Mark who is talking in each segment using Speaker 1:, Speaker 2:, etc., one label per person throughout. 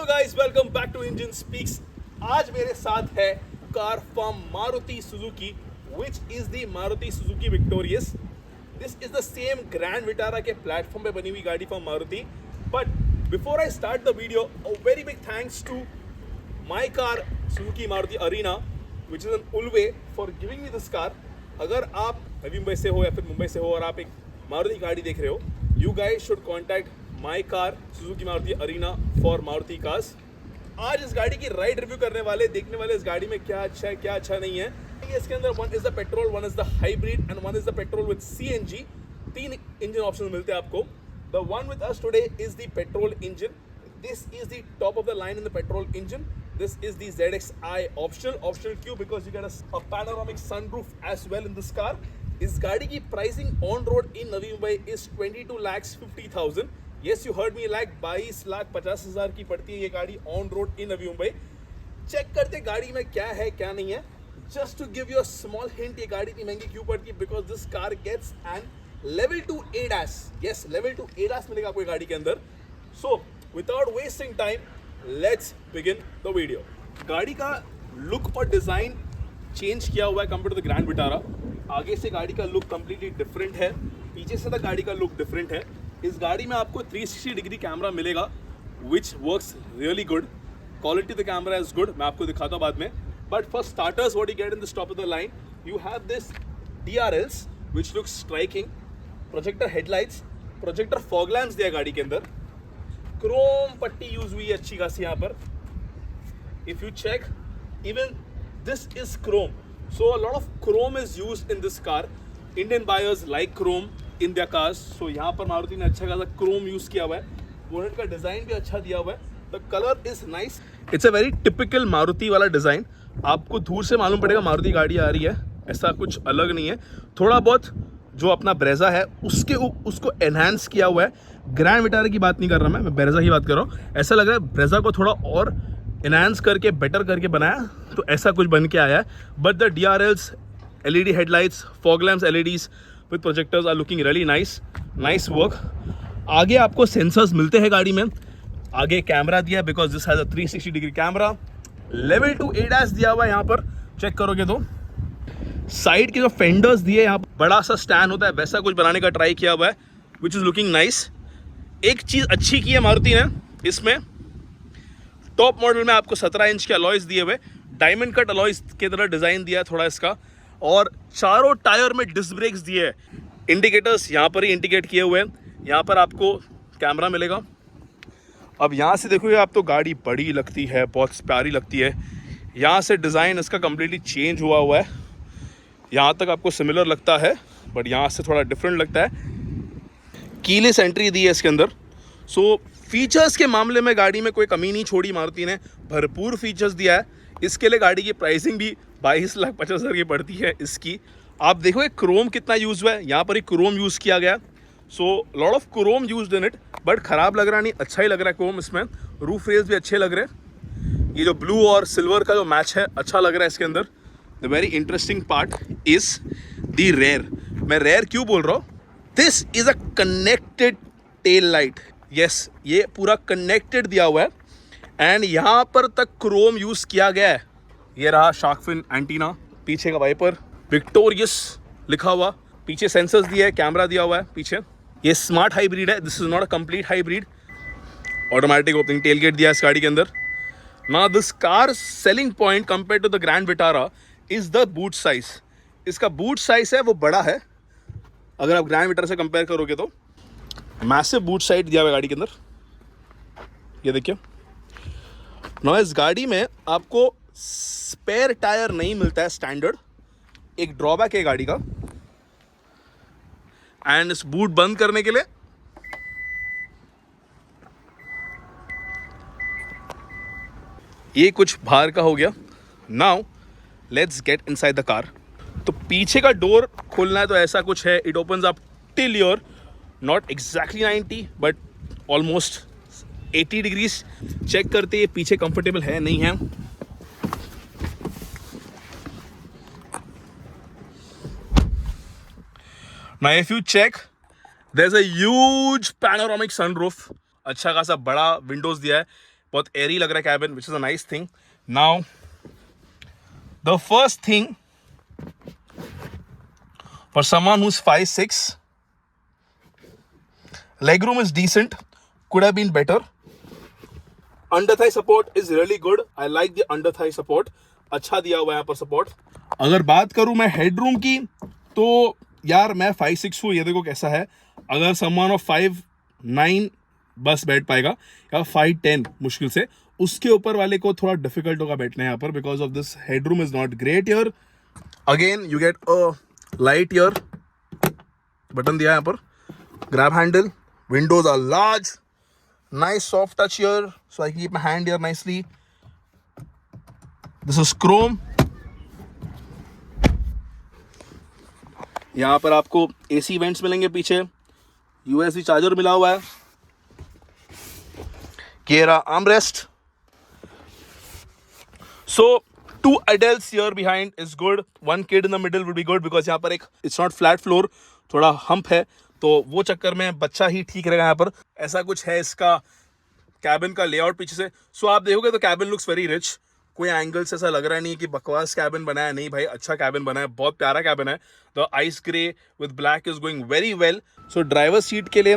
Speaker 1: Hello guys, welcome back to engine speaks. आज मेरे साथ है car from Maruti Suzuki, which is the Maruti Suzuki Victoris. This is the same Grand Vitara के platform पे बनी हुई गाड़ी from Maruti. But before I start the video, a very big thanks to my car Suzuki Maruti Arena, which is an Ulwe, for giving me this car. अगर आप नवी मुंबई से हो या फिर मुंबई से हो और आप एक मारुति गाड़ी देख रहे हो, you guys should contact my car Suzuki Maruti Arena for Maruti cars. आज इस गाड़ी की राइड रिव्यू करने वाले, देखने वाले इस गाड़ी में क्या अच्छा है क्या अच्छा नहीं है। इसके अंदर one is the petrol, one is the hybrid and one is the petrol with CNG. तीन इंजन ऑप्शन मिलते हैं आपको। The one with us today is the petrol engine. This is the top of the line in the petrol engine. This is the ZXi optional. Optional क्यों? Because you get a panoramic sunroof as well in this car. इस गाड़ी की pricing on road in Navi Mumbai is 22,50,000. Yes, you heard me, like 22,50,000 की पड़ती है ये गाड़ी on road in Navi Mumbai. Check करते गाड़ी में क्या है क्या नहीं है. Just to give you a small hint, ये गाड़ी इतनी महंगी क्यों पड़ती है? Because this car gets an level 2 ADAS. Yes, level 2 ADAS मिलेगा आपको गाड़ी के अंदर. So, without wasting time, let's begin the video. गाड़ी का लुक और डिज़ाइन चेंज किया हुआ है compare to the Grand Vitara. आगे से गाड़ी का लुक कम्प्लीटली डिफरेंट है, पीछे से द गाड़ी का लुक डिफरेंट है. इस गाड़ी में आपको 360 डिग्री कैमरा मिलेगा, which works really good. Quality the camera is good, मैं आपको दिखाता हूँ बाद में. But for starters, what you get in the top of the line, you have this DRLs which looks striking. Projector headlights, projector fog lamps दिया गाड़ी के अंदर. क्रोम पट्टी यूज हुई है अच्छी खासी यहाँ पर. If you check, even this is chrome. So a lot of chrome is used in this car. Indian buyers like chrome in their cars. So यहाँ पर मारुति ने अच्छा खासा क्रोम यूज किया हुआ है. बोनेट का डिजाइन भी अच्छा दिया हुआ है. The colour is nice. It's a very typical Maruti वाला डिजाइन. आपको दूर से मालूम पड़ेगा मारुति गाड़ी आ रही है, ऐसा कुछ अलग नहीं है. थोड़ा बहुत जो अपना ब्रेजा है उसको एनहांस किया हुआ है. ग्रैंड विटारा की बात नहीं कर रहा मैं ब्रेजा की बात कर रहा हूँ. ऐसा लग रहा है ब्रेजा को थोड़ा और एनहांस करके बेटर करके बनाया, तो ऐसा कुछ बन के आया है. But the DRLs, LED headlights, fog lamps, LEDs with projectors are looking really nice. Nice work. आगे आपको सेंसर्स मिलते हैं गाड़ी में. आगे कैमरा दिया because this has a 360 degree camera. Level 2 ADAS दिया हुआ है यहाँ पर. चेक करोगे तो साइड के जो फेंडर्स दिए, यहाँ बड़ा सा स्टैंड होता है, वैसा कुछ बनाने का ट्राई किया हुआ है, विच इज़ लुकिंग नाइस. एक चीज़ अच्छी की है मारुति ने, इसमें टॉप मॉडल में आपको 17 इंच के अलॉयज दिए हुए, डायमंड कट अलॉयज के तरह डिज़ाइन दिया है थोड़ा इसका. और चारों टायर में डिस्क ब्रेक्स दिए हैं. इंडिकेटर्स यहाँ पर ही इंडिकेट किए हुए हैं. यहाँ पर आपको कैमरा मिलेगा. अब यहाँ से देखोगे आप तो गाड़ी बड़ी लगती है, बहुत प्यारी लगती है. यहाँ से डिज़ाइन इसका कम्प्लीटली चेंज हुआ है. यहाँ तक आपको सिमिलर लगता है, बट यहाँ से थोड़ा डिफरेंट लगता है. कीलेस एंट्री दी है इसके अंदर. सो फीचर्स के मामले में गाड़ी में कोई कमी नहीं छोड़ी मारुति ने, भरपूर फीचर्स दिया है. इसके लिए गाड़ी की प्राइसिंग भी 22,50,000 की पड़ती है इसकी. आप देखो क्रोम कितना यूज़ हुआ है, यहाँ पर ही क्रोम यूज़ किया गया. So lot of Chrome used in it, but ख़राब लग रहा नहीं, अच्छा ही लग रहा है क्रोम इसमें. रूफ रेल्स भी अच्छे लग रहे हैं. ये जो ब्लू और सिल्वर का जो मैच है अच्छा लग रहा है इसके अंदर. The very interesting part is the rear. मैं रेयर क्यों बोल रहा हूँ? This is a connected tail light. Yes, ये पूरा कनेक्टेड दिया हुआ है एंड यहाँ पर तक क्रोम यूज किया गया है. ये रहा शार्क फिन एंटीना, पीछे का वाइपर, विक्टोरियस लिखा हुआ, पीछे सेंसर्स दिया है, कैमरा दिया हुआ है पीछे. ये स्मार्ट हाइब्रिड है, this is not a complete hybrid. Automatic opening tailgate दिया है इस गाड़ी के अंदर. Now this car selling point compare to the Grand Vitara is the boot size. इसका बूट साइज है वो बड़ा है. अगर आप ग्रैंड विटारा से कंपेयर करोगे तो मैसिव बूट साइज दिया हुआ है गाड़ी के अंदर. ये देखिए. ना इस गाड़ी में आपको स्पेयर टायर नहीं मिलता है स्टैंडर्ड, एक ड्रॉबैक है गाड़ी का. एंड इस बूट बंद करने के लिए ये कुछ बाहर का हो गया. Now let's get inside the car. तो पीछे का डोर खोलना है तो ऐसा कुछ है. It opens up till your not exactly 90 but almost 80 degrees. Check करते ये पीछे कंफर्टेबल है नहीं है. Now if you check, there is a huge panoramic sunroof. अच्छा खासा बड़ा विंडोज दिया है. बहुत एयरी लग रहा है cabin, which is a nice thing. Now the first thing for someone who is 5'6", leg room is decent, could have been better. Under thigh support is really good. I like the under thigh support. अच्छा दिया हुआ है यहाँ पर support. अगर बात करूं मैं हेडरूम की, तो यार मैं 5'6" हूँ, ये देखो कैसा है. अगर someone of 5'9" बस बैठ पाएगा, या 5'10" मुश्किल से, उसके ऊपर वाले को थोड़ा डिफिकल्ट होगा बैठना यहाँ पर, because of this headroom is not great here. Again you get a light here, button दिया है यहाँ पर, grab handle, windows are large, nice soft touch here, so I can keep my hand here nicely. This is chrome. यहाँ पर आपको AC vents मिलेंगे पीछे, USB charger मिला हुआ है, Kiera armrest. So 2 adults here behind is good. 1 kid in the middle would be good because यहाँ पर एक it's not flat floor, थोड़ा hump है, तो वो चक्कर में बच्चा ही ठीक रहेगा यहाँ पर. ऐसा कुछ है इसका कैबिन का लेआउट पीछे से. सो आप देखोगे तो कैबिन लुक्स वेरी रिच. कोई एंगल से ऐसा लग रहा नहीं है कि बकवास कैबिन बनाया, नहीं भाई, अच्छा कैबिन बनाया, बहुत प्यारा कैबिन है. The ice grey with black is going very well. So driver seat के लिए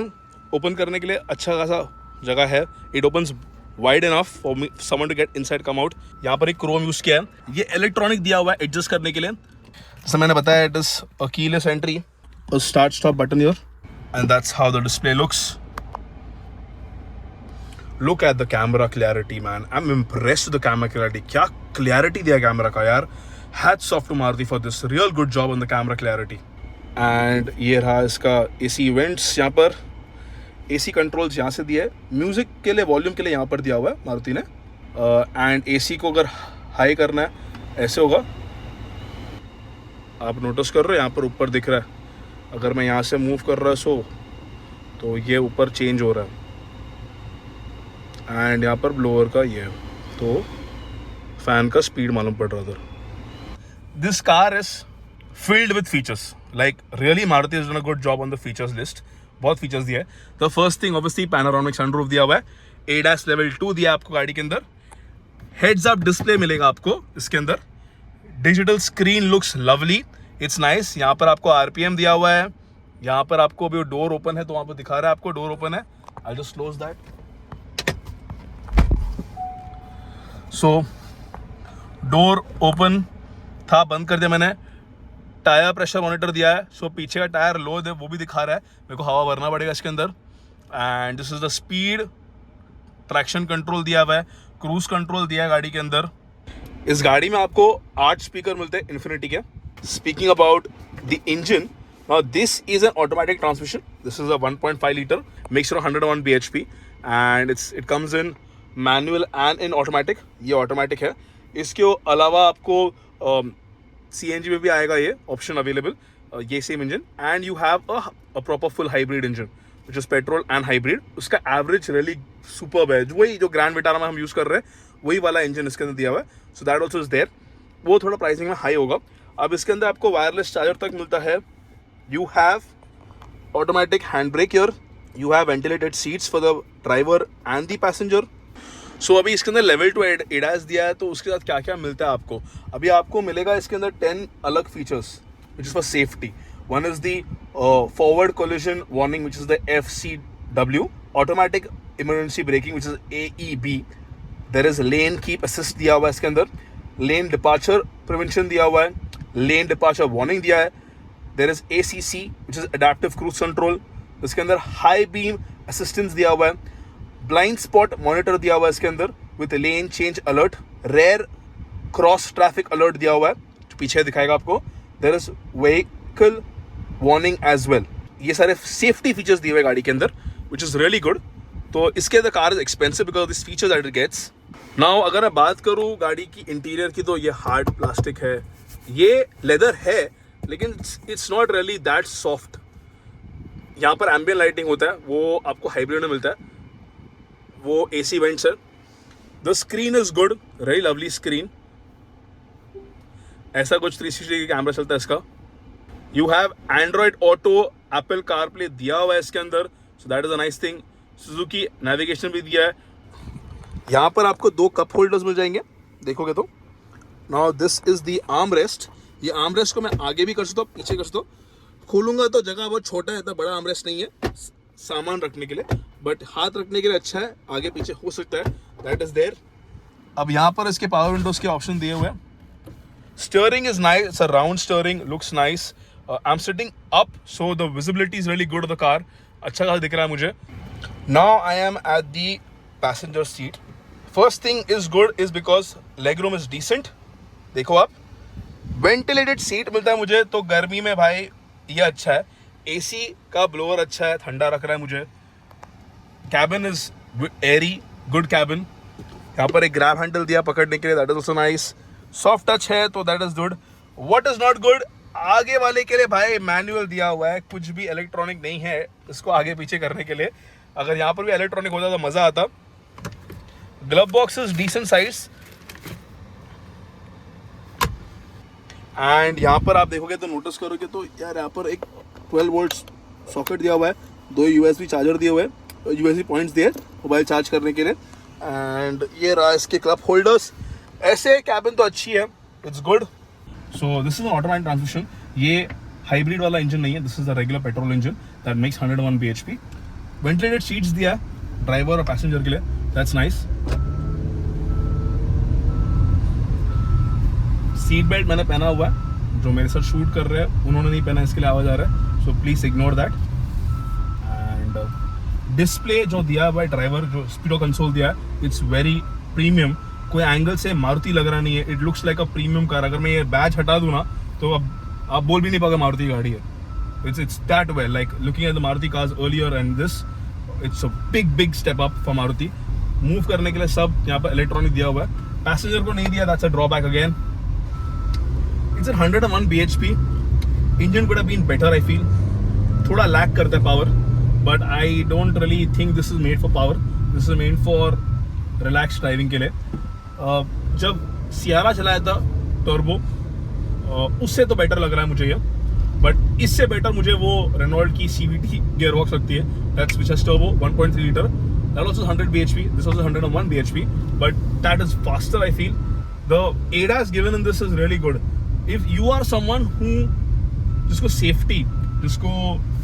Speaker 1: ओपन करने के लिए अच्छा खासा जगह है. It opens wide enough for someone to get inside come out. यहाँ पर एक क्रोम यूज किया है. ये इलेक्ट्रॉनिक दिया हुआ है एडजस्ट करने के लिए. जैसे मैंने बताया, it is a keyless entry, a start stop button here, and that's how the display looks. Look at the camera clarity, man. I'm impressed with the camera clarity. क्या clarity दिया कैमरा का यार. Hats off to Maruti for this. Real good job on the camera clarity. And ये रहा इसका AC vents. यहाँ पर AC controls यहाँ से दिया है. म्यूजिक के लिए, वॉल्यूम के लिए यहाँ पर दिया हुआ है मारुति ने. एंड AC को अगर हाई करना है ऐसे होगा. आप नोटिस कर रहे हो यहाँ पर ऊपर दिख रहा है. अगर मैं यहाँ से मूव कर रहा सो तो ये ऊपर चेंज हो रहा है. एंड यहाँ पर ब्लोअर का ये, तो फैन का स्पीड मालूम पड़ रहा था. This car is filled with features. Like really Maruti has done a good job on the features list. बहुत फीचर्स दिया है. The first thing obviously panoramic sunroof दिया हुआ है. ADAS level 2 दिया आपको गाड़ी के अंदर. Heads up display मिलेगा आपको इसके अंदर. Digital screen looks lovely. It's nice. यहाँ पर आपको RPM दिया हुआ है. यहाँ पर आपको भी डोर ओपन है, तो वहाँ पर दिखा रहा है आपको डोर ओपन है. I'll just close that. So door open था, बंद कर दिया मैंने. टायर प्रेशर मॉनिटर दिया है. सो पीछे का टायर लो है वो भी दिखा रहा है, मेरे को हवा भरना पड़ेगा इसके अंदर. And this is the speed. Traction control दिया हुआ है, क्रूज कंट्रोल दिया है गाड़ी के अंदर. इस गाड़ी में आपको 8 स्पीकर मिलते हैं इन्फिनिटी के. Speaking about the engine, now this is an automatic transmission. This is a 1.5 litre mixture of 101 bhp and it comes in manual and in automatic. ये ऑटोमेटिक है. इसके अलावा आपको CNG में भी आएगा ये ऑप्शन अवेलेबल, ये same engine. And you have a proper full hybrid engine which is petrol and hybrid. उसका एवरेज रियली सुपर्ब है. वही जो ग्रैंड विटारा में हम यूज़ कर रहे हैं वही वाला इंजन इसके अंदर दिया हुआ है. So that also is there. वो थोड़ा प्राइसिंग में हाई होगा. अब इसके अंदर आपको वायरलेस चार्जर तक मिलता है. You have automatic hand brake here. You have ventilated seats for the driver and the passenger. So अभी इसके अंदर लेवल 2 ADAS दिया है, तो उसके साथ क्या क्या मिलता है आपको. अभी आपको मिलेगा इसके अंदर 10 अलग features which is for safety. One is the forward collision warning which is the FCW. Automatic emergency braking which is AEB. There is lane keep assist दिया हुआ है इसके अंदर. लेन डिपार्चर प्रिवेंशन दिया हुआ है. लेन डिपार्चर वार्निंग दिया है. There is ACC which is adaptive cruise control. इसके अंदर हाई बीम असिस्टेंस दिया हुआ है. ब्लाइंड स्पॉट मॉनिटर दिया हुआ है इसके अंदर with lane change alert. Rear cross traffic alert दिया हुआ है, पीछे दिखाएगा आपको. There is vehicle warning as well. ये सारे सेफ्टी फीचर्स दिए हुए गाड़ी के अंदर विच इज़ रियली गुड. तो इसके the car is expensive because this features that it gets. Now अगर मैं बात करूँ गाड़ी की इंटीरियर की, तो ये हार्ड प्लास्टिक है, ये लेदर है, लेकिन it's not really that soft. यहाँ पर एम्बियंट लाइटिंग होता है, वो आपको हाइब्रिड में मिलता है. वो AC वेंट्स है. The screen is good, very lovely screen. ऐसा कुछ 360 का कैमरा चलता है इसका. You have Android auto, Apple CarPlay दिया हुआ है इसके अंदर, so that is a nice thing. Suzuki navigation भी दिया है. यहाँ पर आपको 2 कप होल्डर्स मिल जाएंगे, देखोगे तो। Now this is the arm rest. ये आर्म रेस्ट को मैं आगे भी कर सकता हूँ, पीछे कर सकता हूँ। खोलूंगा तो जगह बहुत छोटा है, इतना बड़ा आर्म रेस्ट नहीं है सामान रखने के लिए, बट हाथ रखने के लिए अच्छा है, आगे पीछे हो सकता है, दैट इज देयर। अब यहाँ पर इसके पावर विंडोज के ऑप्शन दिए हुए हैं। Steering is nice, it's a round steering, looks nice. I am sitting up so the visibility is really good of the car, अच्छा खासा दिख रहा है मुझे। Now I am at the passenger seat. First thing is good is because leg room is decent. देखो आप, ventilated seat मिलता है मुझे, तो गर्मी में भाई ये अच्छा है। एसी का ब्लोअर अच्छा है, ठंडा रख रहा है मुझे। Cabin is Airy, good cabin. यहाँ पर एक ग्रैब हैंडल दिया पकड़ने के लिए, that is also nice. Soft touch है तो that is good. What is not good, आगे वाले के लिए भाई मैनुअल दिया हुआ है, कुछ भी इलेक्ट्रॉनिक नहीं है इसको आगे पीछे करने के लिए। अगर यहाँ पर भी इलेक्ट्रॉनिक होता तो मजा आता। Glove box is decent size, and यहाँ पर आप देखोगे तो नोटिस करोगे तो यार यहाँ पर एक 12 वोल्ट सॉकेट दिया हुआ है, 2 USB चार्जर दिए हुए हैं, USB पॉइंट्स दिए मोबाइल चार्ज करने के लिए। एंड ये रहा इसके क्लब होल्डर्स। ऐसे कैबिन तो अच्छी है, it's good. So this is an automatic transmission. ये हाइब्रिड वाला इंजन नहीं है, this is the regular petrol engine that makes 101 bhp। Ventilated seats दिया है ड्राइवर और पैसेंजर के लिए, दैट्स नाइस। सीट बेल्ट मैंने पहना हुआ है, जो मेरे साथ शूट कर रहे हैं उन्होंने नहीं पहना, इसके लिए आवाज आ रहा है, so please ignore that. And display जो दिया हुआ है ड्राइवर, जो स्पीडो कंसोल दिया है, इट्स वेरी प्रीमियम। कोई एंगल से मारुति लग रहा नहीं है, it looks like a premium car. अगर मैं ये बैच हटा दूं ना तो अब आप बोल भी नहीं पाओगे मारुति गाड़ी है। It's that way, like looking at the Maruti cars earlier and this, it's a big step up for Maruti. Move करने के लिए सब यहाँ पर इलेक्ट्रॉनिक दिया हुआ है, पैसेंजर को नहीं दिया, that's a drawback again. It's at 101 bhp. Engine could have been better, I feel. थोड़ा लैक करता है power, but I don't really think this is made for power. This is made for relaxed driving के लिए। जब Sierra चलाया था turbo, उससे तो बेटर लग रहा है मुझे ये, बट इससे बेटर मुझे वो रेनॉल्ट की CVT गियर बॉक्स लगती है, that's which has turbo 1.3 liter. That also 100 bhp. This also 101 bhp, but that is faster, I feel. The ADAS given in this is really good. If you are someone who जिसको safety, जिसको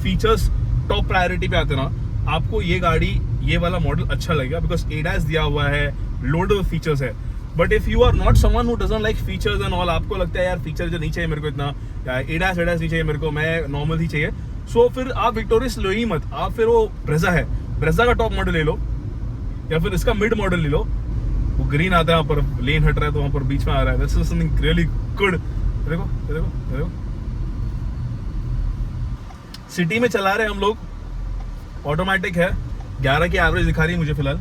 Speaker 1: features top priority पे आते ना, आपको ये गाड़ी, ये वाला मॉडल अच्छा लगेगा, बिकॉज ADAS दिया हुआ है, लोड ऑफ फीचर्स है। But if you are not someone who doesn't like features and all, आपको लगता है यार फीचर जो नहीं चाहिए मेरे को इतना, या ADAS नहीं चाहिए मेरे को, मैं नॉर्मल ही चाहिए, सो फिर आप विक्टोरियस लो ही मत। आप फिर वो ब्रेजा है, ब्रेजा का टॉप मॉडल ले लो, या फिर इसका मिड मॉडल ले लो। वो ग्रीन आता है, वहाँ पर लेन हट रहा है तो वहाँ पर बीच में आ रहा है, this is something really good. देखो देखो देखो, सिटी में चला रहे हम लोग, ऑटोमेटिक है, 11 की एवरेज दिखा रही है मुझे फिलहाल,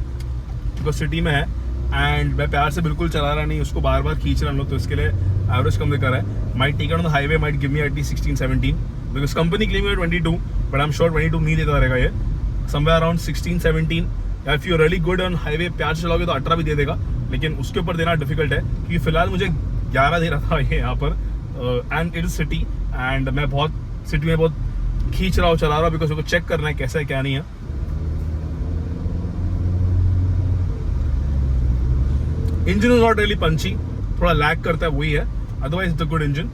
Speaker 1: बिकॉज सिटी में है, एंड मैं प्यार से बिल्कुल चला रहा नहीं, उसको बार बार खींच रहा हम लोग, तो इसके लिए एवरेज कम दिखा रहा है। Might take on the highway, might give me at least 16-17, because company claim 22, but I am sure 22 नहीं देता रहेगा ये, समवेयर अराउंड 16-17। या if you really good on highway, प्यार से चलाओगे तो 18 भी दे देगा, लेकिन उसके ऊपर देना डिफिकल्ट है, क्योंकि फिलहाल मुझे 11 दे रहा था ये यहाँ पर, and it is city, and मैं बहुत सिटी में बहुत खींच रहा हूँ, चला रहा हूँ, बिकॉज उसको चेक करना है कैसा है क्या नहीं है। इंजन इज नॉट रियली पंची, थोड़ा लैग करता है वही है, otherwise it's a good engine.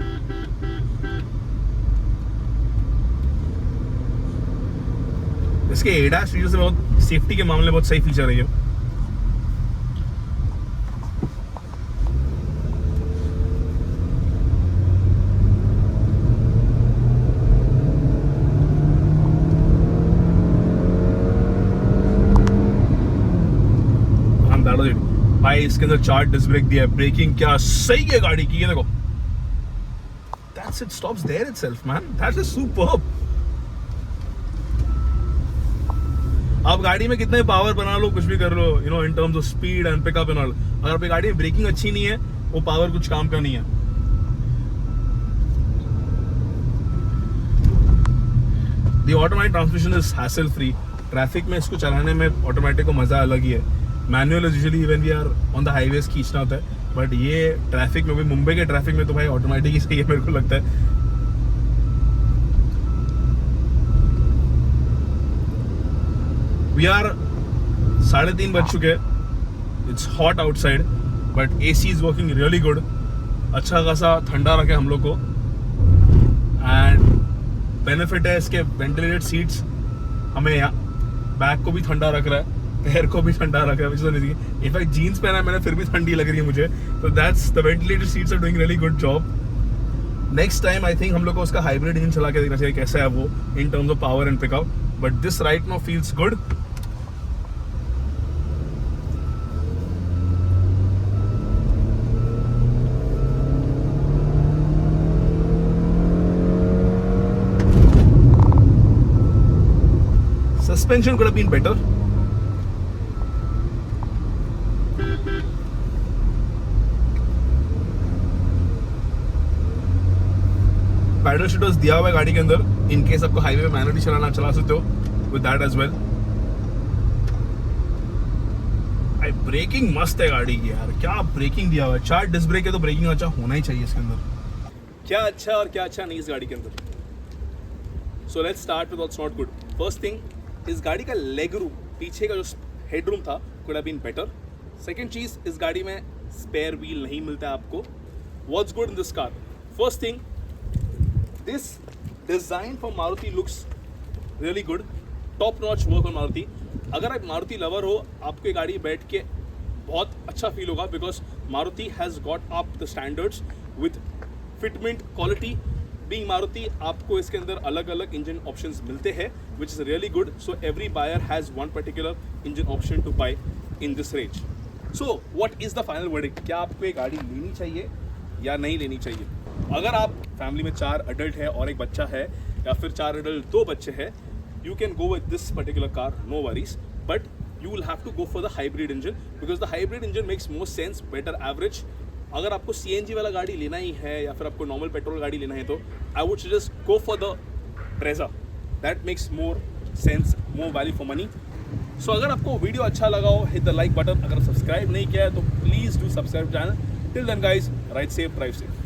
Speaker 1: इसके ADAS फीचर से बहुत, सेफ्टी के मामले में बहुत सही फीचर है ये। भाई इसके अंदर 4 डिस्क ब्रेक दिया है, ब्रेकिंग क्या सही है गाड़ी की, ये देखो, that's it, stops there itself man, that is superb. आप गाड़ी में कितने पावर बना लो, कुछ भी कर लो, you know, in terms of speed and pickup and all, अगर आपकी गाड़ी में ब्रेकिंग अच्छी नहीं है, वो पावर कुछ काम का नहीं है। The automatic transmission is hassle free. Traffic में इसको चलाने में ऑटोमेटिक को मजा अलग ही है। Manual is usually when we are on the highways खींचना होता है, बट ये ट्रैफिक में भी, मुंबई के ट्रैफिक में तो भाई ऑटोमेटिक ही सही है मेरे को लगता है। वी आर 3:30 बज चुके हैं, it's hot outside but AC is working really good. अच्छा खासा ठंडा रखे हम लोग को. एंड बेनिफिट है इसके वेंटिलेटेड सीट्स, हमें यहाँ बैक को भी ठंडा रख रहा है, पैर को भी ठंडा रख रहा है. इनफैक्ट जीन्स पहना है मैंने, फिर भी ठंडी लग रही है मुझे. तो that's the ventilated seats are doing really good job. Next time I think हम लोग को उसका हाइब्रिड इंजन चला के देखना चाहिए कैसा है वो in terms of power and pickup. But this right now feels good. Suspension could have been better. Paddle shifters दिया हुआ है गाड़ी के अंदर, इन केस आपको हाईवे पे मैनुअली चला सकते हो with that as well. Braking मस्त है गाड़ी की यार, क्या ब्रेकिंग दिया हुआ है. 4 डिस्क ब्रेक है तो ब्रेकिंग अच्छा होना ही चाहिए इसके अंदर. क्या अच्छा और क्या अच्छा नहीं इस गाड़ी के अंदर. So let's start with what's not good. First thing, इस गाड़ी का लेग रूम, पीछे का जो हेड रूम था, could have been better. Second चीज, इस गाड़ी में स्पेयर व्हील नहीं मिलता है आपको. What's good in this car? First thing, this design for Maruti looks really good. Top notch work on Maruti. अगर आप मारुति लवर हो, आपको ये गाड़ी बैठ के बहुत अच्छा फील होगा because Maruti has got up the standards with fitment, quality. Being Maruti, आपको इसके अंदर अलग अलग इंजन ऑप्शंस मिलते हैं which is really good. So every buyer has one particular engine option to buy in this range. So what is the final verdict? क्या आपको ये गाड़ी लेनी चाहिए या नहीं लेनी चाहिए? अगर आप फैमिली में 4 अडल्ट है और एक बच्चा है, या फिर 4 अडल्ट 2 बच्चे हैं, you can go with this particular car, no worries. But you will have to go for the hybrid engine because the hybrid engine makes more sense, better average. अगर आपको CNG वाला गाड़ी लेना ही है या फिर आपको नॉर्मल पेट्रोल गाड़ी लेना है तो I would suggest go for the Brezza. That makes more sense, more value for money. So अगर आपको वीडियो अच्छा लगा हो, hit the like button. अगर सब्सक्राइब नहीं किया है तो please do subscribe channel. Till then guys, ride safe, drive safe.